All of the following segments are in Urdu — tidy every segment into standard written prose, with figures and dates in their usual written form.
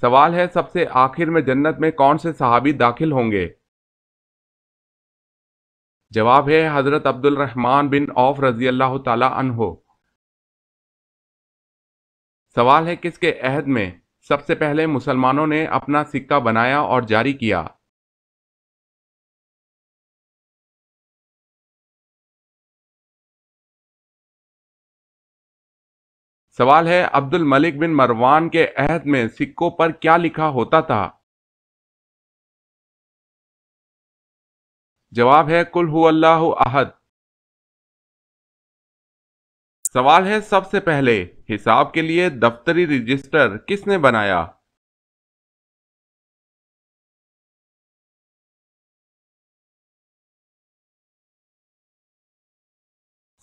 سوال ہے سب سے آخر میں جنت میں کون سے صحابی داخل ہوں گے؟ جواب ہے حضرت عبد الرحمن بن عوف رضی اللہ تعالی عنہ۔ سوال ہے کس کے عہد میں سب سے پہلے مسلمانوں نے اپنا سکہ بنایا اور جاری کیا؟ سوال ہے عبد الملک بن مروان کے عہد میں سکوں پر کیا لکھا ہوتا تھا؟ جواب ہے قل هو اللہ احد۔ سوال ہے سب سے پہلے حساب کے لیے دفتری رجسٹر کس نے بنایا؟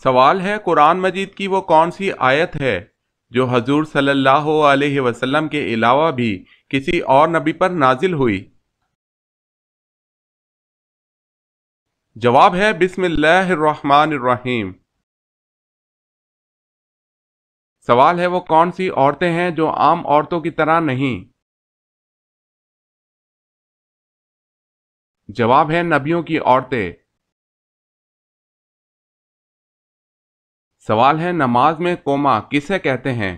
سوال ہے قرآن مجید کی وہ کون سی آیت ہے جو حضور صلی اللہ علیہ وسلم کے علاوہ بھی کسی اور نبی پر نازل ہوئی؟ جواب ہے بسم اللہ الرحمن الرحیم۔ سوال ہے وہ کون سی عورتیں ہیں جو عام عورتوں کی طرح نہیں؟ جواب ہے نبیوں کی عورتیں۔ سوال ہے نماز میں قوما کسے کہتے ہیں؟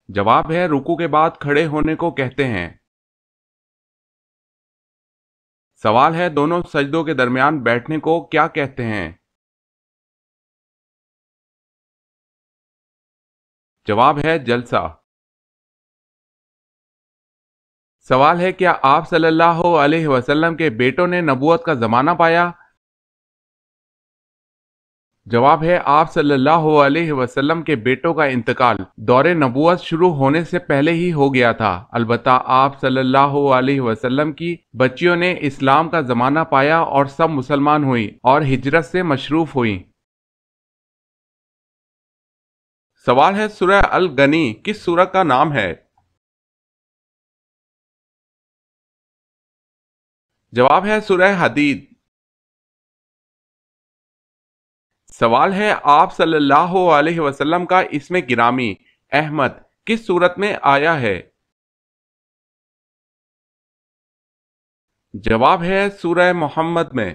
جواب ہے رکوع کے بعد کھڑے ہونے کو کہتے ہیں۔ سوال ہے دونوں سجدوں کے درمیان بیٹھنے کو کیا کہتے ہیں؟ جواب ہے جلسہ۔ سوال ہے کیا آپ صلی اللہ علیہ وسلم کے بیٹوں نے نبوت کا زمانہ پایا؟ جواب ہے آپ صلی اللہ علیہ وسلم کے بیٹوں کا انتقال دور نبوت شروع ہونے سے پہلے ہی ہو گیا تھا، البتہ آپ صلی اللہ علیہ وسلم کی بچیوں نے اسلام کا زمانہ پایا اور سب مسلمان ہوئیں اور ہجرت سے مشروف ہوئیں۔ سوال ہے سورہ الغنی کس سورہ کا نام ہے؟ جواب ہے سورہ حدید۔ سوال ہے آپ صلی اللہ علیہ وسلم کا اسم گرامی احمد کس صورت میں آیا ہے؟ جواب ہے سورہ محمد میں۔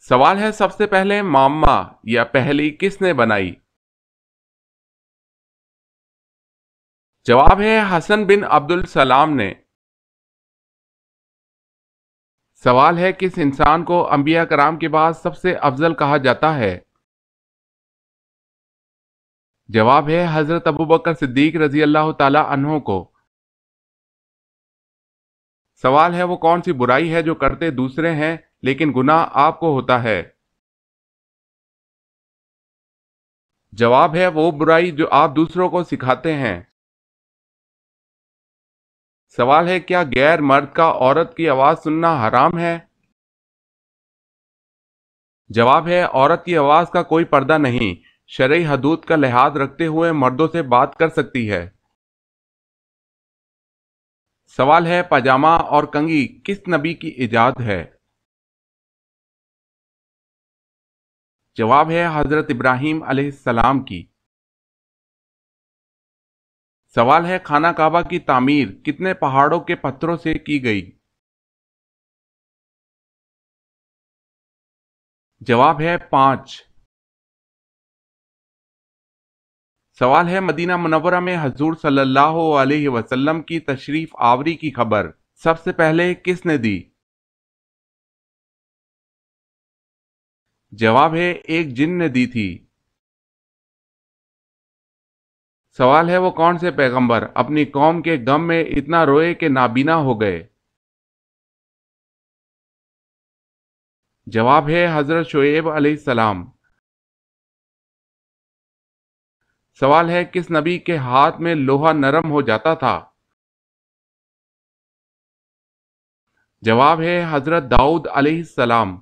سوال ہے سب سے پہلے معمہ یا پہلی کس نے بنائی؟ جواب ہے حسن بن عبد السلام نے۔ سوال ہے کس انسان کو انبیاء کرام کے بعد سب سے افضل کہا جاتا ہے؟ جواب ہے حضرت ابوبکر صدیق رضی اللہ تعالی عنہ کو۔ سوال ہے وہ کون سی برائی ہے جو کرتے دوسرے ہیں لیکن گناہ آپ کو ہوتا ہے؟ جواب ہے وہ برائی جو آپ دوسروں کو سکھاتے ہیں۔ سوال ہے کیا غیر مرد کا عورت کی آواز سننا حرام ہے؟ جواب ہے عورت کی آواز کا کوئی پردہ نہیں، شرعی حدود کا لحاظ رکھتے ہوئے مردوں سے بات کر سکتی ہے۔ سوال ہے پاجامہ اور کنگھی کس نبی کی ایجاد ہے؟ جواب ہے حضرت ابراہیم علیہ السلام کی۔ سوال ہے خانہ کعبہ کی تعمیر کتنے پہاڑوں کے پتھروں سے کی گئی؟ جواب ہے 5۔ سوال ہے مدینہ منورہ میں حضور صلی اللہ علیہ وسلم کی تشریف آوری کی خبر سب سے پہلے کس نے دی؟ جواب ہے ایک جن نے دی تھی۔ سوال ہے وہ کون سے پیغمبر اپنی قوم کے غم میں اتنا روئے کہ نابینا ہو گئے؟ جواب ہے حضرت شعیب علیہ السلام۔ سوال ہے کس نبی کے ہاتھ میں لوہا نرم ہو جاتا تھا؟ جواب ہے حضرت داؤد علیہ السلام۔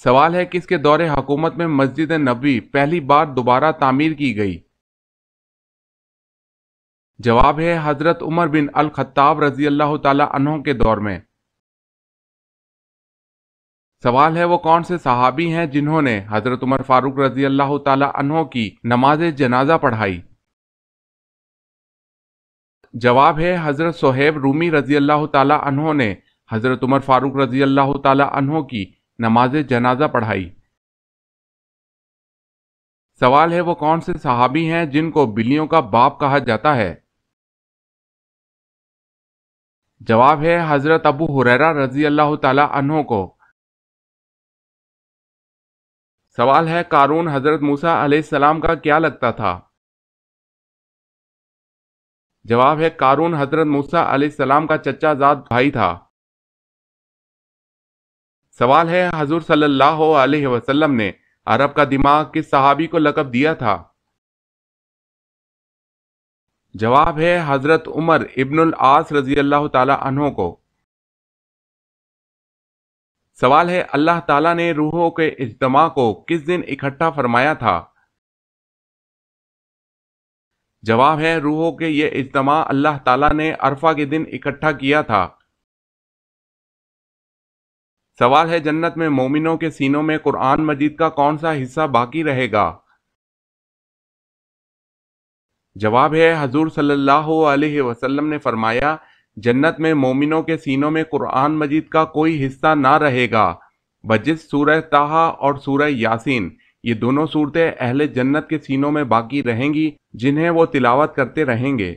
سوال ہے کس کے دور حکومت میں مسجد نبوی پہلی بار دوبارہ تعمیر کی گئی؟ جواب ہے حضرت عمر بن الخطاب رضی اللہ تعالی عنہ کے دور میں۔ سوال ہے وہ کون سے صحابی ہیں جنہوں نے حضرت عمر فاروق رضی اللہ تعالی عنہ کی نماز جنازہ پڑھائی؟ جواب ہے حضرت صہیب رومی رضی اللہ تعالی عنہ نے حضرت عمر فاروق رضی اللہ تعالی عنہ کی نماز جنازہ پڑھائی۔ سوال ہے وہ کون سے صحابی ہیں جن کو بلیوں کا باپ کہا جاتا ہے؟ جواب ہے حضرت ابو ہریرہ رضی اللہ تعالی عنہ کو۔ سوال ہے قارون حضرت موسیٰ علیہ السلام کا کیا لگتا تھا؟ جواب ہے قارون حضرت موسیٰ علیہ السلام کا چچا زاد بھائی تھا۔ سوال ہے حضور صلی اللہ علیہ وسلم نے عرب کا دماغ کس صحابی کو لقب دیا تھا؟ جواب ہے حضرت عمر ابن العاص رضی اللہ تعالی عنہ کو۔ سوال ہے اللہ تعالیٰ نے روحوں کے اجتماع کو کس دن اکٹھا فرمایا تھا؟ جواب ہے روحوں کے یہ اجتماع اللہ تعالیٰ نے عرفہ کے دن اکٹھا کیا تھا۔ سوال ہے جنت میں مومنوں کے سینوں میں قرآن مجید کا کون سا حصہ باقی رہے گا؟ جواب ہے حضور صلی اللہ علیہ وسلم نے فرمایا جنت میں مومنوں کے سینوں میں قرآن مجید کا کوئی حصہ نہ رہے گا بجز سورہ طٰہٰ اور سورہ یاسین، یہ دونوں صورتیں اہل جنت کے سینوں میں باقی رہیں گی جنہیں وہ تلاوت کرتے رہیں گے۔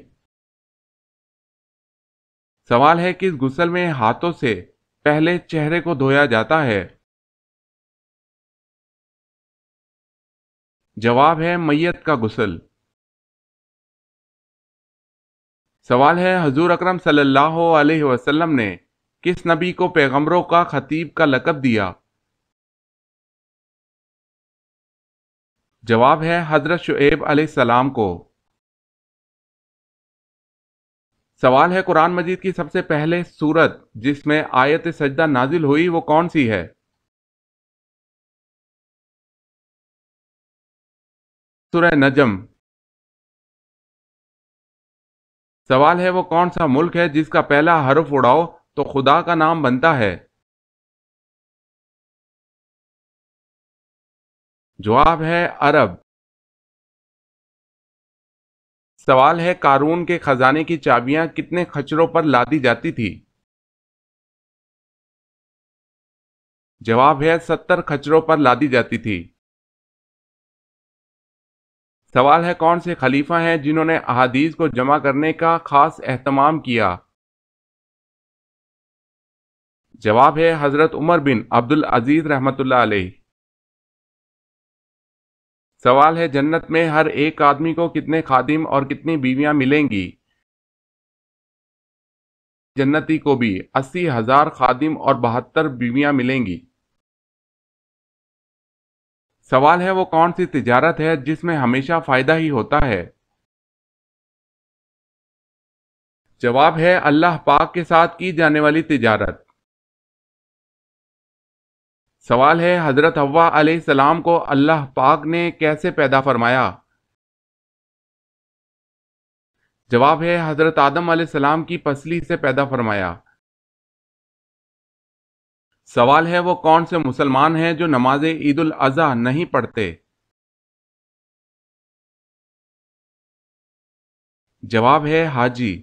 سوال ہے کس غسل میں ہاتھوں سے پہلے چہرے کو دھویا جاتا ہے؟ جواب ہے میت کا غسل۔ سوال ہے حضور اکرم صلی اللہ علیہ وسلم نے کس نبی کو پیغمبروں کا خطیب کا لقب دیا؟ جواب ہے حضرت شعیب علیہ السلام کو۔ سوال ہے قرآن مجید کی سب سے پہلے سورت جس میں آیت سجدہ نازل ہوئی وہ کون سی ہے؟ سورہ نجم۔ سوال ہے وہ کون سا ملک ہے جس کا پہلا حرف اڑاؤ تو خدا کا نام بنتا ہے؟ جواب ہے عرب۔ سوال ہے قارون کے خزانے کی چابیاں کتنے خچروں پر لادی جاتی تھی؟ جواب ہے 70 خچروں پر لادی جاتی تھی۔ سوال ہے کون سے خلیفہ ہیں جنہوں نے احادیث کو جمع کرنے کا خاص اہتمام کیا؟ جواب ہے حضرت عمر بن عبد العزیز رحمۃ اللہ علیہ۔ سوال ہے جنت میں ہر ایک آدمی کو کتنے خادم اور کتنی بیویاں ملیں گی؟ جنتی کو بھی 80,000 خادم اور 72 بیویاں ملیں گی۔ سوال ہے وہ کون سی تجارت ہے جس میں ہمیشہ فائدہ ہی ہوتا ہے؟ جواب ہے اللہ پاک کے ساتھ کی جانے والی تجارت۔ سوال ہے حضرت حوا علیہ السلام کو اللہ پاک نے کیسے پیدا فرمایا؟ جواب ہے حضرت آدم علیہ السلام کی پسلی سے پیدا فرمایا۔ سوال ہے وہ کون سے مسلمان ہیں جو نماز عید الاضحیٰ نہیں پڑھتے؟ جواب ہے حاجی۔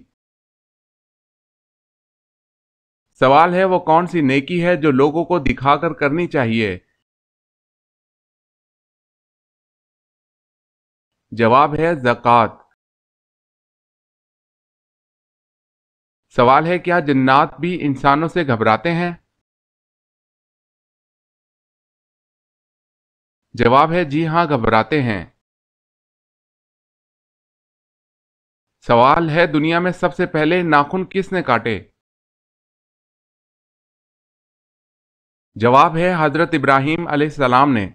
سوال ہے وہ کون سی نیکی ہے جو لوگوں کو دکھا کر کرنی چاہیے؟ جواب ہے زکوٰۃ۔ سوال ہے کیا جنات بھی انسانوں سے گھبراتے ہیں؟ جواب ہے جی ہاں گھبراتے ہیں۔ سوال ہے دنیا میں سب سے پہلے ناخن کس نے کاٹے؟ جواب ہے حضرت ابراہیم علیہ السلام نے۔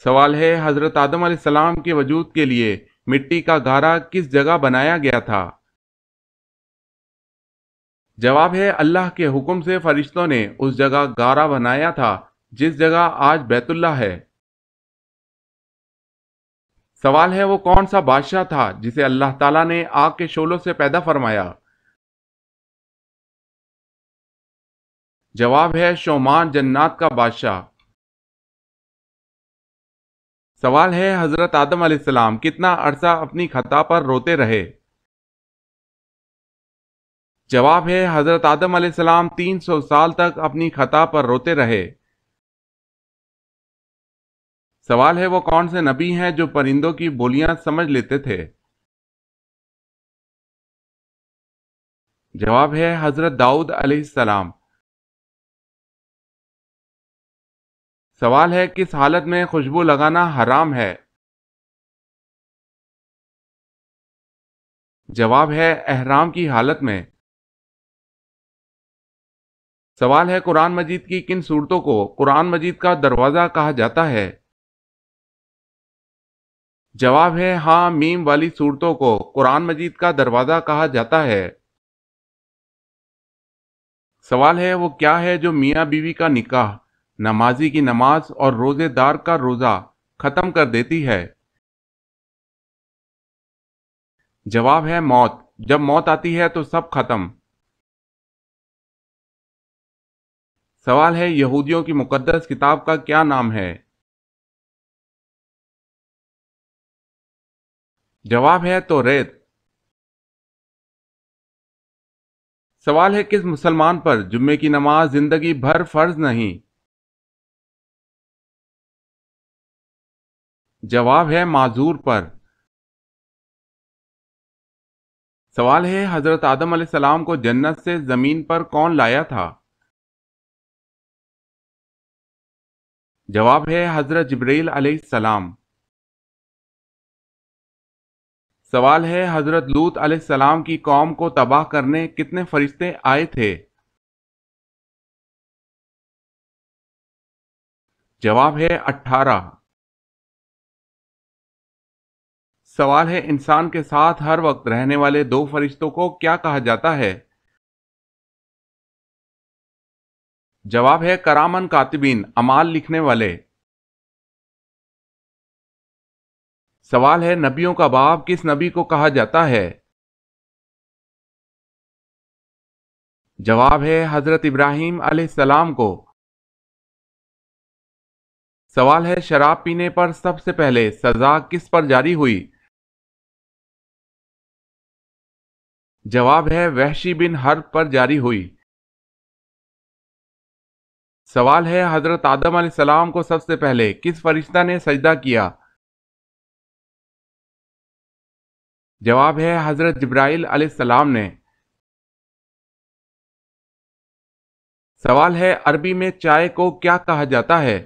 سوال ہے حضرت آدم علیہ السلام کے وجود کے لیے مٹی کا گارا کس جگہ بنایا گیا تھا؟ جواب ہے اللہ کے حکم سے فرشتوں نے اس جگہ گارا بنایا تھا جس جگہ آج بیت اللہ ہے۔ سوال ہے وہ کون سا بادشاہ تھا جسے اللہ تعالیٰ نے آگ کے شعلوں سے پیدا فرمایا؟ جواب ہے شومان جنات کا بادشاہ۔ سوال ہے حضرت آدم علیہ السلام کتنا عرصہ اپنی خطا پر روتے رہے؟ جواب ہے حضرت آدم علیہ السلام 300 سال تک اپنی خطا پر روتے رہے۔ سوال ہے وہ کون سے نبی ہیں جو پرندوں کی بولیاں سمجھ لیتے تھے؟ جواب ہے حضرت داؤد علیہ السلام۔ سوال ہے کس حالت میں خوشبو لگانا حرام ہے؟ جواب ہے احرام کی حالت میں۔ سوال ہے قرآن مجید کی کن صورتوں کو قرآن مجید کا دروازہ کہا جاتا ہے؟ جواب ہے ہاں میم والی صورتوں کو قرآن مجید کا دروازہ کہا جاتا ہے۔ سوال ہے وہ کیا ہے جو میاں بیوی کا نکاح، نمازی کی نماز اور روزے دار کا روزہ ختم کر دیتی ہے؟ جواب ہے موت۔ جب موت آتی ہے تو سب ختم۔ سوال ہے یہودیوں کی مقدس کتاب کا کیا نام ہے؟ جواب ہے توریت۔ سوال ہے کس مسلمان پر جمعے کی نماز زندگی بھر فرض نہیں؟ جواب ہے معذور پر۔ سوال ہے حضرت آدم علیہ السلام کو جنت سے زمین پر کون لایا تھا؟ جواب ہے حضرت جبرائیل علیہ السلام۔ سوال ہے حضرت لوط علیہ السلام کی قوم کو تباہ کرنے کتنے فرشتے آئے تھے؟ جواب ہے 18۔ سوال ہے انسان کے ساتھ ہر وقت رہنے والے دو فرشتوں کو کیا کہا جاتا ہے؟ جواب ہے کرامن کاتبین، اعمال لکھنے والے۔ سوال ہے نبیوں کا باپ کس نبی کو کہا جاتا ہے؟ جواب ہے حضرت ابراہیم علیہ السلام کو۔ سوال ہے شراب پینے پر سب سے پہلے سزا کس پر جاری ہوئی؟ جواب ہے وحشی بن حرب پر جاری ہوئی۔ سوال ہے حضرت آدم علیہ السلام کو سب سے پہلے کس فرشتہ نے سجدہ کیا؟ جواب ہے حضرت جبرائیل علیہ السلام نے۔ سوال ہے عربی میں چائے کو کیا کہا جاتا ہے؟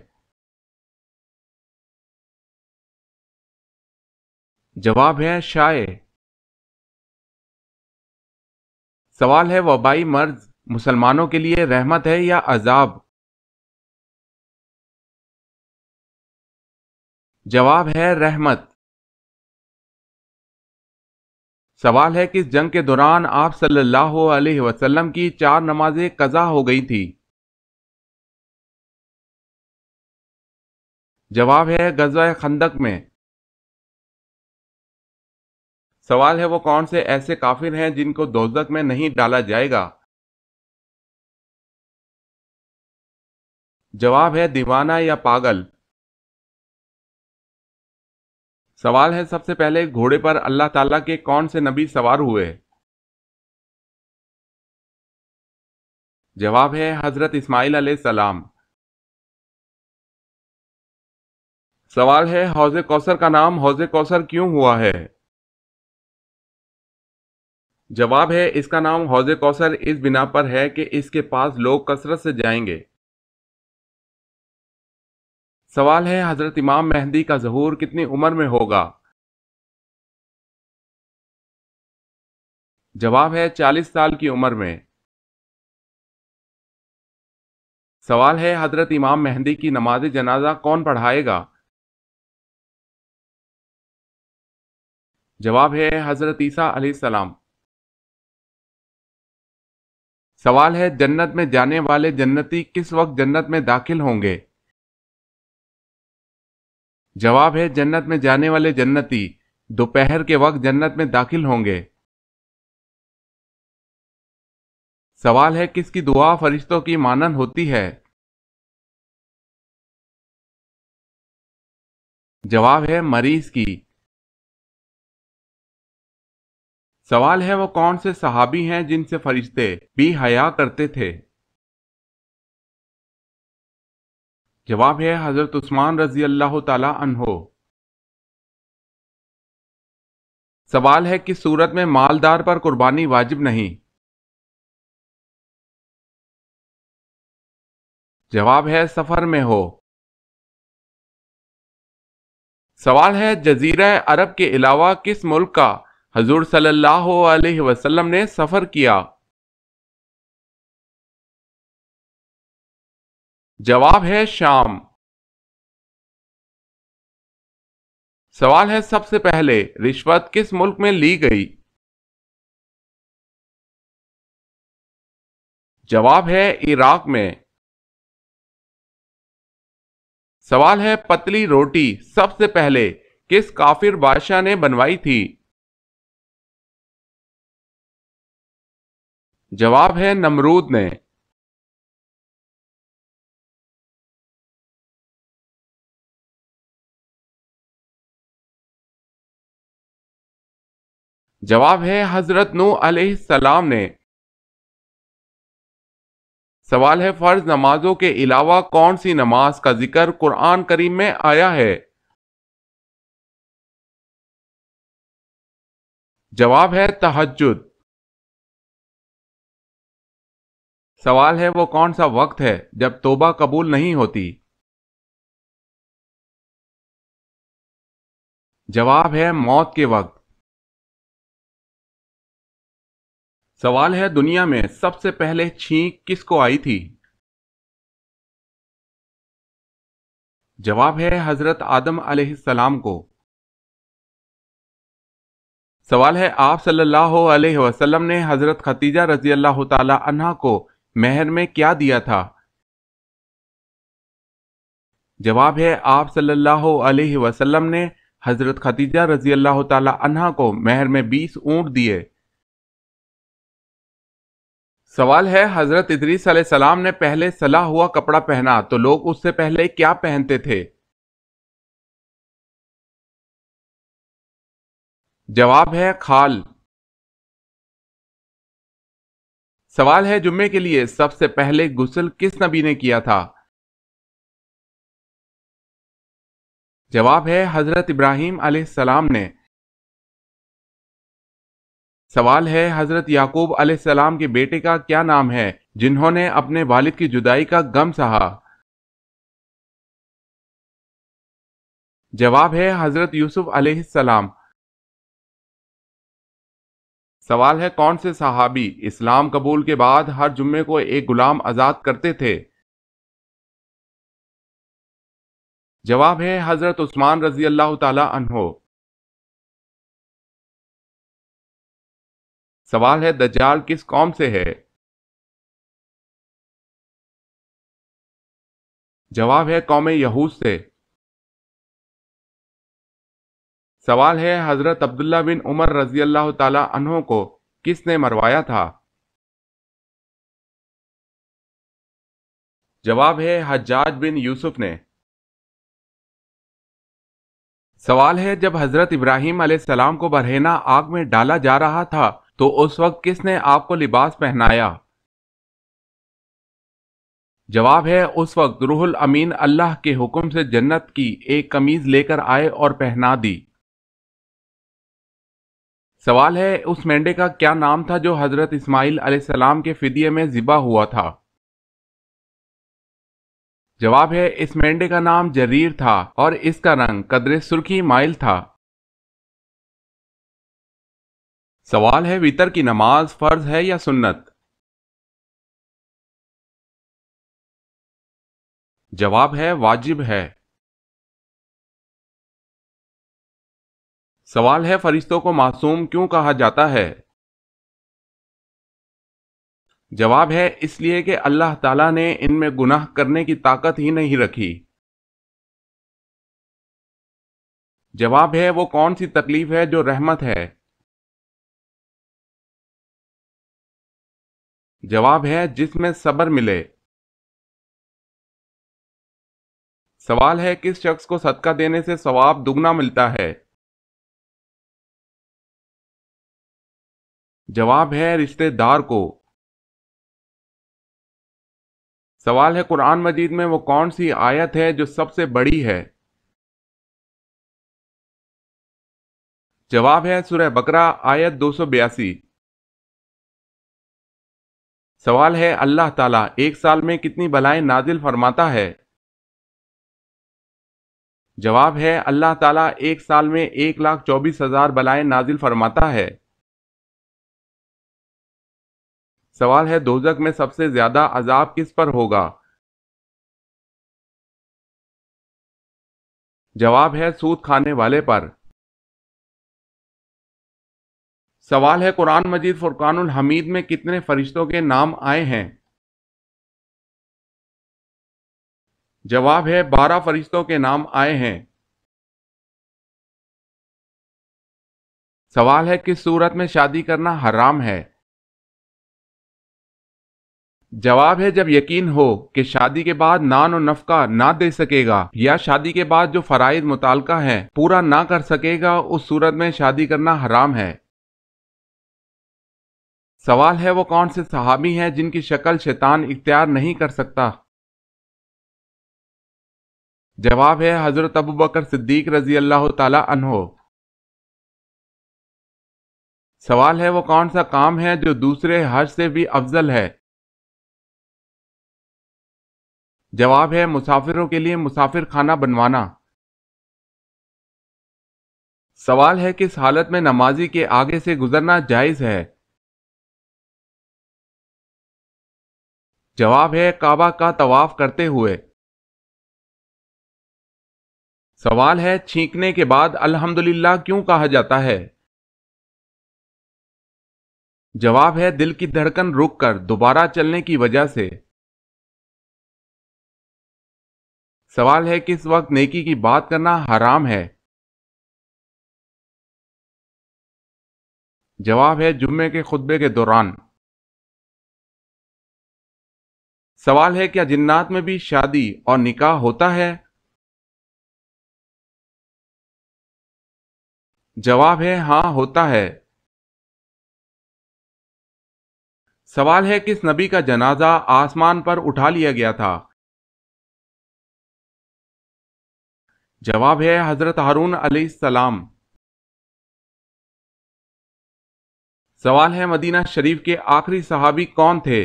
جواب ہے شائع۔ سوال ہے وبائی مرض مسلمانوں کے لیے رحمت ہے یا عذاب؟ جواب ہے رحمت۔ سوال ہے کس جنگ کے دوران آپ صلی اللہ علیہ وسلم کی 4 نمازیں قضا ہو گئی تھی؟ جواب ہے غزوہ خندق میں۔ سوال ہے وہ کون سے ایسے کافر ہیں جن کو دوزخ میں نہیں ڈالا جائے گا؟ جواب ہے دیوانہ یا پاگل۔ سوال ہے سب سے پہلے گھوڑے پر اللہ تعالیٰ کے کون سے نبی سوار ہوئے؟ جواب ہے حضرت اسماعیل علیہ السلام۔ سوال ہے حوض کوثر کا نام حوض کوثر کیوں ہوا ہے؟ جواب ہے اس کا نام حوض کوثر اس بنا پر ہے کہ اس کے پاس لوگ کثرت سے جائیں گے۔ سوال ہے حضرت امام مہدی کا ظہور کتنی عمر میں ہوگا؟ جواب ہے 40 سال کی عمر میں۔ سوال ہے حضرت امام مہدی کی نماز جنازہ کون پڑھائے گا؟ جواب ہے حضرت عیسیٰ علیہ السلام۔ سوال ہے جنت میں جانے والے جنتی کس وقت جنت میں داخل ہوں گے؟ جواب ہے جنت میں جانے والے جنتی دوپہر کے وقت جنت میں داخل ہوں گے۔ سوال ہے کس کی دعا فرشتوں کی مانند ہوتی ہے؟ جواب ہے مریض کی۔ سوال ہے وہ کون سے صحابی ہیں جن سے فرشتے بھی حیا کرتے تھے؟ جواب ہے حضرت عثمان رضی اللہ تعالی عنہ۔ سوال ہے کس صورت میں مالدار پر قربانی واجب نہیں؟ جواب ہے سفر میں ہو۔ سوال ہے جزیرہ عرب کے علاوہ کس ملک کا حضور صلی اللہ علیہ وسلم نے سفر کیا؟ جواب ہے شام۔ سوال ہے سب سے پہلے رشوت کس ملک میں لی گئی؟ جواب ہے عراق میں۔ سوال ہے پتلی روٹی سب سے پہلے کس کافر بادشاہ نے بنوائی تھی؟ جواب ہے نمرود نے۔ جواب ہے حضرت نوح علیہ السلام نے۔ سوال ہے فرض نمازوں کے علاوہ کون سی نماز کا ذکر قرآن کریم میں آیا ہے؟ جواب ہے تہجد۔ سوال ہے وہ کون سا وقت ہے جب توبہ قبول نہیں ہوتی؟ جواب ہے موت کے وقت۔ سوال ہے دنیا میں سب سے پہلے چھینک کس کو آئی تھی؟ جواب ہے حضرت آدم علیہ السلام کو۔ سوال ہے آپ صلی اللہ علیہ وسلم نے حضرت خدیجہ رضی اللہ تعالی عنہا کو مہر میں کیا دیا تھا؟ جواب ہے آپ صلی اللہ علیہ وسلم نے حضرت خدیجہ رضی اللہ تعالی عنہا کو مہر میں 20 اونٹ دیے۔ سوال ہے حضرت ادریس علیہ السلام نے پہلے سلا ہوا کپڑا پہنا تو لوگ اس سے پہلے کیا پہنتے تھے؟ جواب ہے کھال۔ سوال ہے جمعے کے لیے سب سے پہلے غسل کس نبی نے کیا تھا؟ جواب ہے حضرت ابراہیم علیہ السلام نے۔ سوال ہے حضرت یعقوب علیہ السلام کے بیٹے کا کیا نام ہے جنہوں نے اپنے والد کی جدائی کا غم سہا؟ جواب ہے حضرت یوسف علیہ السلام۔ سوال ہے کون سے صحابی اسلام قبول کے بعد ہر جمعے کو ایک غلام آزاد کرتے تھے؟ جواب ہے حضرت عثمان رضی اللہ تعالی عنہ۔ سوال ہے دجال کس قوم سے ہے؟ جواب ہے قوم یہود سے۔ سوال ہے حضرت عبداللہ بن عمر رضی اللہ تعالی عنہ کو کس نے مروایا تھا؟ جواب ہے حجاج بن یوسف نے۔ سوال ہے جب حضرت ابراہیم علیہ السلام کو برہنہ آگ میں ڈالا جا رہا تھا تو اس وقت کس نے آپ کو لباس پہنایا؟ جواب ہے اس وقت روح الامین اللہ کے حکم سے جنت کی ایک قمیض لے کر آئے اور پہنا دی۔ سوال ہے اس مینڈے کا کیا نام تھا جو حضرت اسماعیل علیہ السلام کے فدیے میں ذبح ہوا تھا؟ جواب ہے اس مینڈے کا نام جریر تھا اور اس کا رنگ قدر سرخی مائل تھا۔ سوال ہے وتر کی نماز فرض ہے یا سنت؟ جواب ہے واجب ہے۔ سوال ہے فرشتوں کو معصوم کیوں کہا جاتا ہے؟ جواب ہے اس لیے کہ اللہ تعالیٰ نے ان میں گناہ کرنے کی طاقت ہی نہیں رکھی۔ جواب ہے وہ کون سی تکلیف ہے جو رحمت ہے؟ جواب ہے جس میں صبر ملے۔ سوال ہے کس شخص کو صدقہ دینے سے ثواب دگنا ملتا ہے؟ جواب ہے رشتہ دار کو۔ سوال ہے قرآن مجید میں وہ کون سی آیت ہے جو سب سے بڑی ہے؟ جواب ہے سورہ بقرہ آیت 282۔ سوال ہے اللہ تعالیٰ ایک سال میں کتنی بلائیں نازل فرماتا ہے؟ جواب ہے اللہ تعالیٰ ایک سال میں 1,24,000 بلائیں نازل فرماتا ہے۔ سوال ہے دوزخ میں سب سے زیادہ عذاب کس پر ہوگا؟ جواب ہے سود کھانے والے پر۔ سوال ہے قرآن مجید فرقان الحمید میں کتنے فرشتوں کے نام آئے ہیں؟ جواب ہے 12 فرشتوں کے نام آئے ہیں۔ سوال ہے کس صورت میں شادی کرنا حرام ہے؟ جواب ہے جب یقین ہو کہ شادی کے بعد نان و نفقہ نہ دے سکے گا یا شادی کے بعد جو فرائض متعلقہ ہیں پورا نہ کر سکے گا، اس صورت میں شادی کرنا حرام ہے۔ سوال ہے وہ کون سے صحابی ہیں جن کی شکل شیطان اختیار نہیں کر سکتا؟ جواب ہے حضرت ابوبکر صدیق رضی اللہ تعالی عنہ۔ سوال ہے وہ کون سا کام ہے جو دوسرے حج سے بھی افضل ہے؟ جواب ہے مسافروں کے لیے مسافر خانہ بنوانا۔ سوال ہے کس حالت میں نمازی کے آگے سے گزرنا جائز ہے؟ جواب ہے کعبہ کا طواف کرتے ہوئے۔ سوال ہے چھینکنے کے بعد الحمدللہ کیوں کہا جاتا ہے؟ جواب ہے دل کی دھڑکن رک کر دوبارہ چلنے کی وجہ سے۔ سوال ہے کس وقت نیکی کی بات کرنا حرام ہے؟ جواب ہے جمعے کے خطبے کے دوران۔ سوال ہے کیا جنات میں بھی شادی اور نکاح ہوتا ہے؟ جواب ہے ہاں ہوتا ہے۔ سوال ہے کس نبی کا جنازہ آسمان پر اٹھا لیا گیا تھا؟ جواب ہے حضرت ہارون علیہ السلام۔ سوال ہے مدینہ شریف کے آخری صحابی کون تھے؟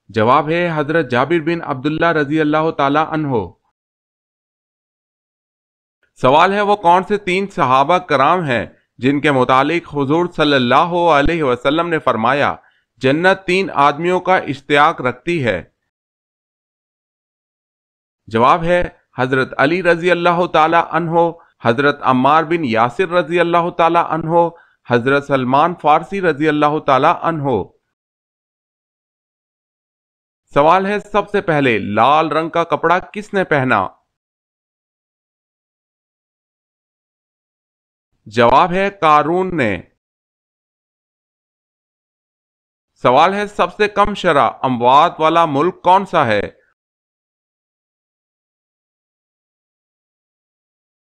جواب ہے حضرت جابر بن عبداللہ رضی اللہ تعالی عنہ۔ سوال ہے وہ کون سے 3 صحابہ کرام ہیں جن کے متعلق حضور صلی اللہ علیہ وسلم نے فرمایا جنت 3 آدمیوں کا اشتیاق رکھتی ہے؟ جواب ہے حضرت علی رضی اللہ تعالی عنہ، حضرت عمار بن یاسر رضی اللہ تعالی عنہ، حضرت سلمان فارسی رضی اللہ تعالی عنہ۔ سوال ہے سب سے پہلے لال رنگ کا کپڑا کس نے پہنا؟ جواب ہے قارون نے۔ سوال ہے سب سے کم شرح اموات والا ملک کون سا ہے؟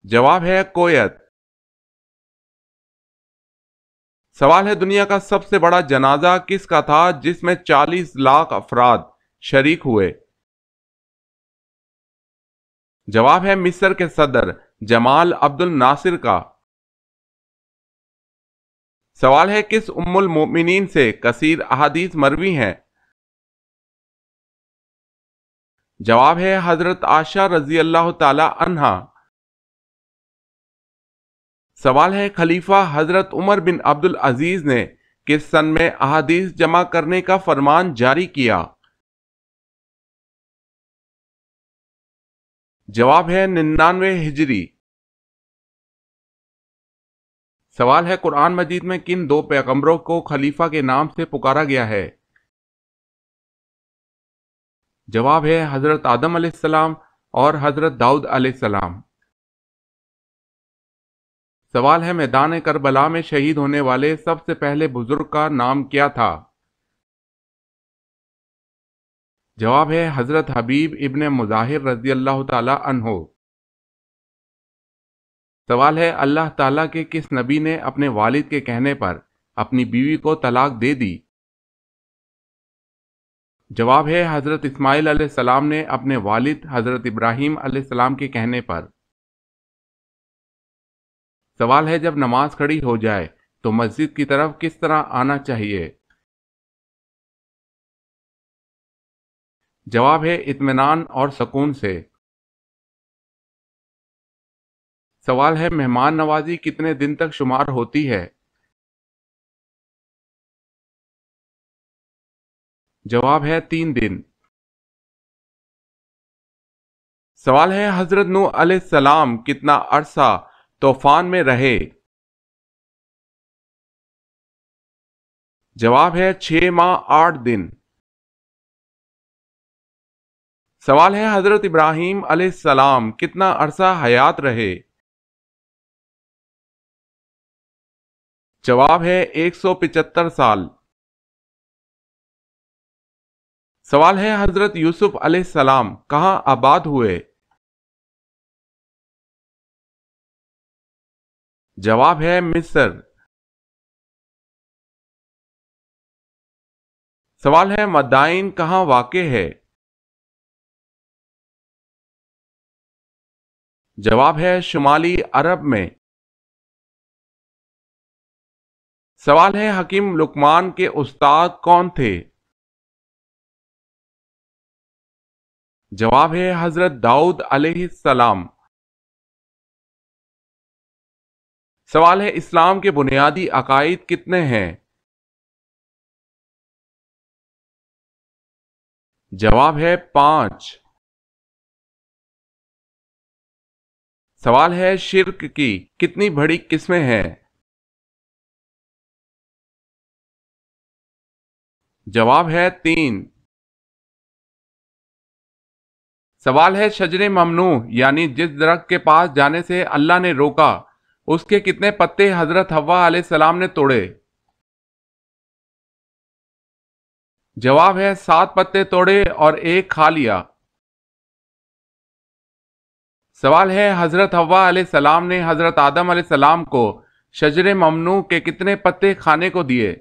جواب ہے کویت۔ سوال ہے دنیا کا سب سے بڑا جنازہ کس کا تھا جس میں 40 لاکھ افراد شریک ہوئے؟ جواب ہے مصر کے صدر جمال عبد الناصر کا۔ سوال ہے کس ام المؤمنین سے کثیر احادیث مروی ہیں؟ جواب ہے حضرت عائشہ رضی اللہ تعالی عنہا۔ سوال ہے خلیفہ حضرت عمر بن عبد العزیز نے کس سن میں احادیث جمع کرنے کا فرمان جاری کیا؟ جواب ہے 99 ہجری۔ سوال ہے قرآن مجید میں کن 2 پیغمبروں کو خلیفہ کے نام سے پکارا گیا ہے؟ جواب ہے حضرت آدم علیہ السلام اور حضرت داؤد علیہ السلام۔ سوال ہے میدان کربلا میں شہید ہونے والے سب سے پہلے بزرگ کا نام کیا تھا؟ جواب ہے حضرت حبیب ابن مظاہر رضی اللہ تعالی عنہ۔ سوال ہے اللہ تعالیٰ کے کس نبی نے اپنے والد کے کہنے پر اپنی بیوی کو طلاق دے دی؟ جواب ہے حضرت اسماعیل علیہ السلام نے اپنے والد حضرت ابراہیم علیہ السلام کے کہنے پر۔ سوال ہے جب نماز کھڑی ہو جائے تو مسجد کی طرف کس طرح آنا چاہیے؟ جواب ہے اطمینان اور سکون سے۔ سوال ہے مہمان نوازی کتنے دن تک شمار ہوتی ہے؟ جواب ہے 3 دن۔ سوال ہے حضرت نوح علیہ السلام کتنا عرصہ طوفان میں رہے؟ جواب ہے 6 ماہ 8 دن۔ سوال ہے حضرت ابراہیم علیہ السلام کتنا عرصہ حیات رہے؟ جواب ہے 175 سال۔ سوال ہے حضرت یوسف علیہ السلام کہاں آباد ہوئے؟ جواب ہے مصر۔ سوال ہے مدائن کہاں واقع ہے؟ جواب ہے شمالی عرب میں۔ سوال ہے حکیم لقمان کے استاد کون تھے؟ جواب ہے حضرت داؤد علیہ السلام۔ سوال ہے اسلام کے بنیادی عقائد کتنے ہیں؟ جواب ہے 5۔ سوال ہے شرک کی کتنی بڑی قسمیں ہیں؟ جواب ہے 3۔ سوال ہے شجر ممنوع یعنی جس درخت کے پاس جانے سے اللہ نے روکا اس کے کتنے پتے حضرت حوا علیہ السلام نے توڑے؟ جواب ہے 7 پتے توڑے اور 1 کھا لیا۔ سوال ہے حضرت حوا علیہ السلام نے حضرت آدم علیہ السلام کو شجر ممنوع کے کتنے پتے کھانے کو دیے؟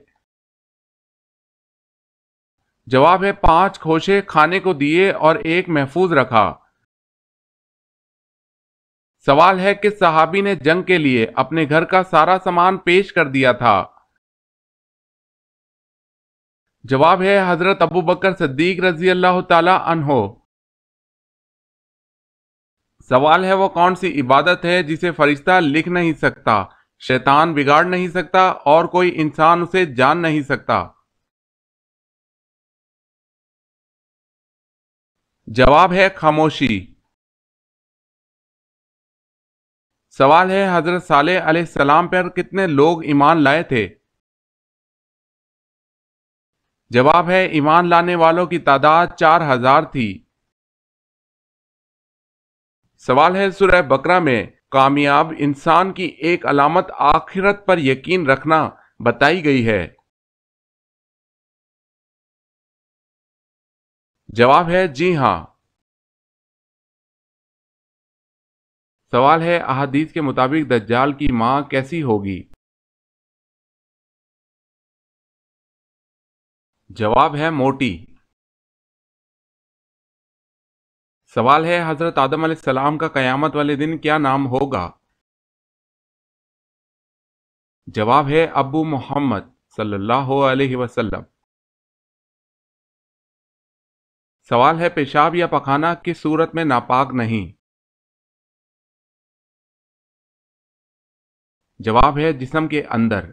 جواب ہے 5 خوشے کھانے کو دیے اور 1 محفوظ رکھا۔ سوال ہے کس صحابی نے جنگ کے لیے اپنے گھر کا سارا سامان پیش کر دیا تھا؟ جواب ہے حضرت ابو بکر صدیق رضی اللہ تعالی عنہ۔ سوال ہے وہ کون سی عبادت ہے جسے فرشتہ لکھ نہیں سکتا، شیطان بگاڑ نہیں سکتا اور کوئی انسان اسے جان نہیں سکتا؟ جواب ہے خاموشی۔ سوال ہے حضرت صالح علیہ السلام پر کتنے لوگ ایمان لائے تھے؟ جواب ہے ایمان لانے والوں کی تعداد 4000 تھی۔ سوال ہے سورہ بقرہ میں کامیاب انسان کی ایک علامت آخرت پر یقین رکھنا بتائی گئی ہے۔ جواب ہے جی ہاں۔ سوال ہے احادیث کے مطابق دجال کی ماں کیسی ہوگی؟ جواب ہے موٹی۔ سوال ہے حضرت آدم علیہ السلام کا قیامت والے دن کیا نام ہوگا؟ جواب ہے ابو محمد صلی اللہ علیہ وسلم۔ سوال ہے پیشاب یا پخانہ کس صورت میں ناپاک نہیں؟ جواب ہے جسم کے اندر۔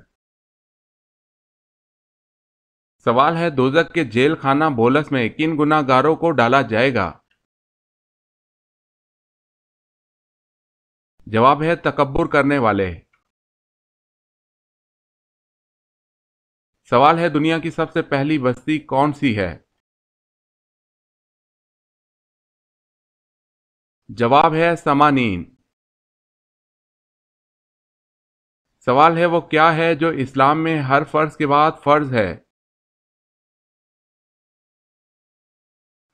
سوال ہے دوزخ کے جیل خانہ بولس میں کن گناہ گاروں کو ڈالا جائے گا؟ جواب ہے تکبر کرنے والے۔ سوال ہے دنیا کی سب سے پہلی بستی کون سی ہے؟ جواب ہے سمانین۔ سوال ہے وہ کیا ہے جو اسلام میں ہر فرض کے بعد فرض ہے؟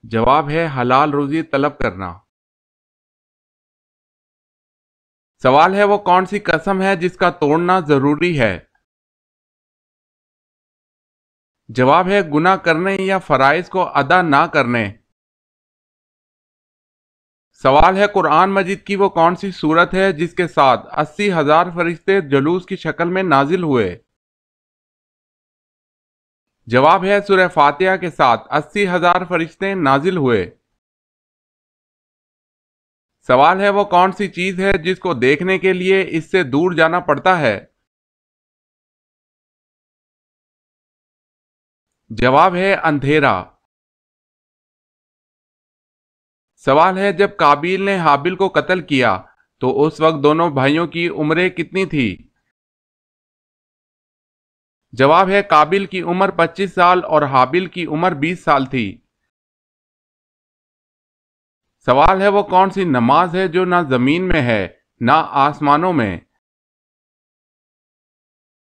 جواب ہے حلال روزی طلب کرنا۔ سوال ہے وہ کون سی قسم ہے جس کا توڑنا ضروری ہے؟ جواب ہے گناہ کرنے یا فرائض کو ادا نہ کرنے۔ سوال ہے قرآن مجید کی وہ کون سی سورت ہے جس کے ساتھ 80,000 فرشتے جلوس کی شکل میں نازل ہوئے؟ جواب ہے سورہ فاتحہ کے ساتھ 80,000 فرشتے نازل ہوئے۔ سوال ہے وہ کون سی چیز ہے جس کو دیکھنے کے لیے اس سے دور جانا پڑتا ہے؟ جواب ہے اندھیرا۔ سوال ہے جب قابیل نے حابیل کو قتل کیا تو اس وقت دونوں بھائیوں کی عمریں کتنی تھی؟ جواب ہے قابیل کی عمر 25 سال اور حابیل کی عمر 20 سال تھی۔ سوال ہے وہ کون سی نماز ہے جو نہ زمین میں ہے نہ آسمانوں میں؟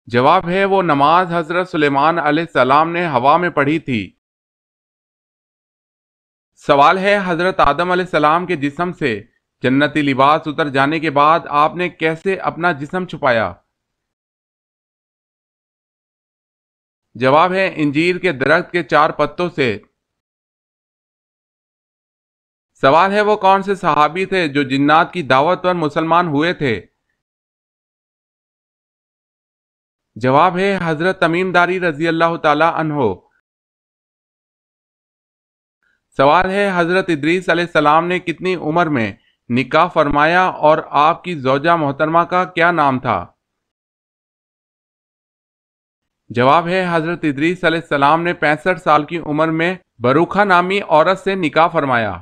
جواب ہے وہ نماز حضرت سلیمان علیہ السلام نے ہوا میں پڑھی تھی۔ سوال ہے حضرت آدم علیہ السلام کے جسم سے جنتی لباس اتر جانے کے بعد آپ نے کیسے اپنا جسم چھپایا؟ جواب ہے انجیر کے درخت کے 4 پتوں سے۔ سوال ہے وہ کون سے صحابی تھے جو جنات کی دعوت پر مسلمان ہوئے تھے؟ جواب ہے حضرت تمیم داری رضی اللہ تعالی عنہ۔ سوال ہے حضرت ادریس علیہ السلام نے کتنی عمر میں نکاح فرمایا اور آپ کی زوجہ محترمہ کا کیا نام تھا؟ جواب ہے حضرت ادریس علیہ السلام نے 65 سال کی عمر میں بروکھا نامی عورت سے نکاح فرمایا۔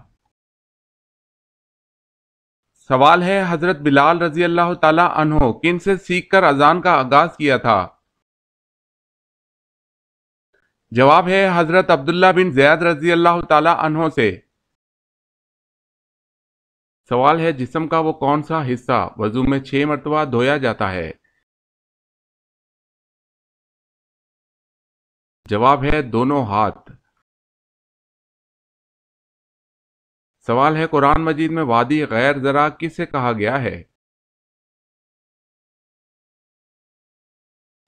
سوال ہے حضرت بلال رضی اللہ تعالی عنہ کن سے سیکھ کر اذان کا آغاز کیا تھا؟ جواب ہے حضرت عبداللہ بن زید رضی اللہ تعالی عنہ سے۔ سوال ہے جسم کا وہ کون سا حصہ وضو میں 6 مرتبہ دھویا جاتا ہے؟ جواب ہے دونوں ہاتھ۔ سوال ہے قرآن مجید میں وادی غیر زرع کسے کہا گیا ہے؟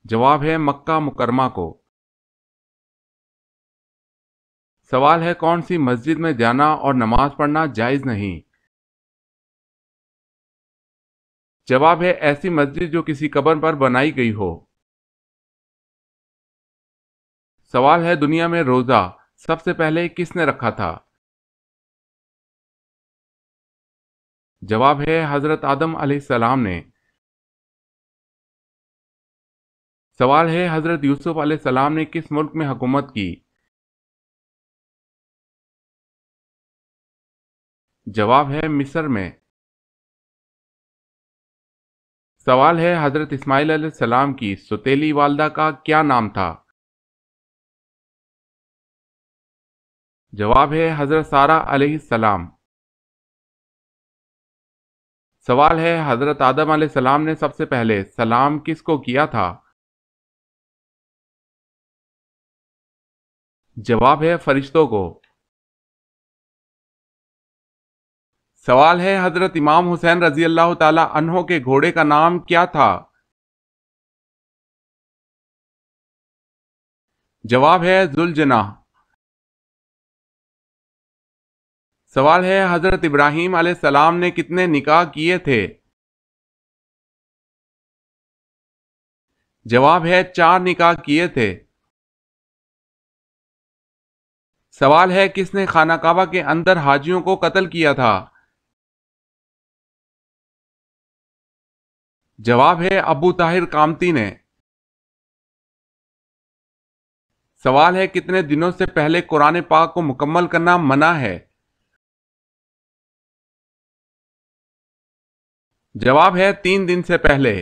جواب ہے مکہ مکرمہ کو۔ سوال ہے کون سی مسجد میں جانا اور نماز پڑھنا جائز نہیں؟ جواب ہے ایسی مسجد جو کسی قبر پر بنائی گئی ہو۔ سوال ہے دنیا میں روزہ سب سے پہلے کس نے رکھا تھا؟ جواب ہے حضرت آدم علیہ السلام نے۔ سوال ہے حضرت یوسف علیہ السلام نے کس ملک میں حکومت کی؟ جواب ہے مصر میں۔ سوال ہے حضرت اسماعیل علیہ السلام کی سوتیلی والدہ کا کیا نام تھا؟ جواب ہے حضرت سارہ علیہ السلام۔ سوال ہے حضرت آدم علیہ السلام نے سب سے پہلے سلام کس کو کیا تھا؟ جواب ہے فرشتوں کو۔ سوال ہے حضرت امام حسین رضی اللہ تعالی عنہ کے گھوڑے کا نام کیا تھا؟ جواب ہے ذوالجناح۔ سوال ہے حضرت ابراہیم علیہ السلام نے کتنے نکاح کیے تھے؟ جواب ہے 4 نکاح کیے تھے۔ سوال ہے کس نے خانہ کعبہ کے اندر حاجیوں کو قتل کیا تھا؟ جواب ہے ابو طاہر قامتی نے۔ سوال ہے کتنے دنوں سے پہلے قرآن پاک کو مکمل کرنا منع ہے؟ جواب ہے 3 دن سے پہلے۔